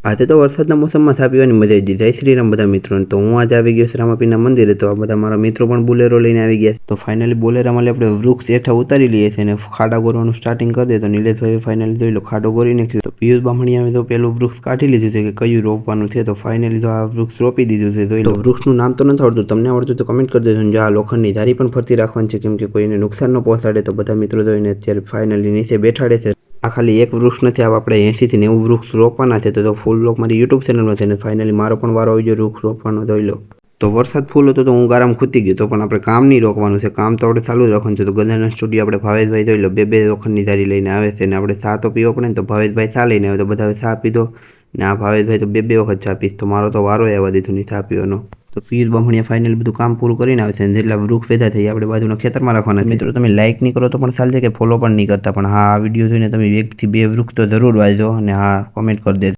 આજે તો વરસાદના મોસમમાં ચા પીવાની મજા આવી ગઈ. જય શ્રી રામ બધા મિત્રોને. તો હું આજે આવી ગયો છું રામાપીરના મંદિરે. તો આ બધા મારા મિત્રો પણ બોલેરો લઈને આવી ગયા. તો ફાઇનલી બોલેરામાં આપણે વૃક્ષ હેઠા ઉતારી લઈએ છીએ અને ખાડા ગોરવાનું સ્ટાર્ટિંગ કરી દે. તો નિલેશભાઈ ફાઇનલી જોઈ લો ખાડો ગોરી નાખ્યો. તો પિયુષ બામણીયાએ તો પેલું વૃક્ષ કાઢી લીધું છે કે કયું રોપવાનું છે. તો ફાઇનલી તો આ વૃક્ષ રોપી દીધું છે. જોઈ લો વૃક્ષનું નામ તો નથી આવડતું, તમને આવડતું તો કમેન્ટ કરી દેજો. જો આ લોખંડની ધારી પણ ફરતી રાખવાની છે કેમ કે કોઈને નુકસાન ન પહોંચાડે. તો બધા મિત્રો જોઈને અત્યારે ફાઇનલી નીચે બેઠાડે છે. આ ખાલી એક વૃક્ષ નથી, આપણે 80 થી 90 વૃક્ષ રોપવાના છે. તો ફૂલ બ્લોક મારી યુટ્યુબ ચેનલમાં છે ને ફાઇનલી મારો પણ વારો આવી ગયો વૃક્ષ રોપવાનો. જોઈ લો તો વરસાદ ફૂલ હતો તો હું ગારામ ખૂતી ગયો. તો પણ આપણે કામ નહીં રોકવાનું છે, કામ તો આપણે ચાલુ જ રાખવાનું છે. તો ગજાનન સ્ટુડિયો આપણે ભાવેશભાઈ જોઈ લો બે લોખંડની ધારી લઈને આવે છે ને આપણે ચા તો પીવો પડે ને. તો ભાવેશભાઈ ચા લઈને આવે. તો બધા ચા પીધો ને આ ભાવેશભાઈ તો બે વખત ચા પીશ. તો મારો તો વારો આવવા દીધો નહીં ચા પીવાનો. તો પિયુષ બામણીયા ફાઇનલી બધું કામ પૂરું કરીને આવે છે. જેટલા વૃક્ષ પેદા થઈ આપણે બાજુના ખેતરમાં રાખવાના. મિત્રો તમે લાઇક નહીં કરો તો પણ ચાલશે કે ફોલો પણ નહીં કરતા, પણ હા આ વિડીયો જોઈને તમે 1 થી 2 વૃક્ષ તો જરૂર વાવજો અને હા કોમેન્ટ કરી દેજો.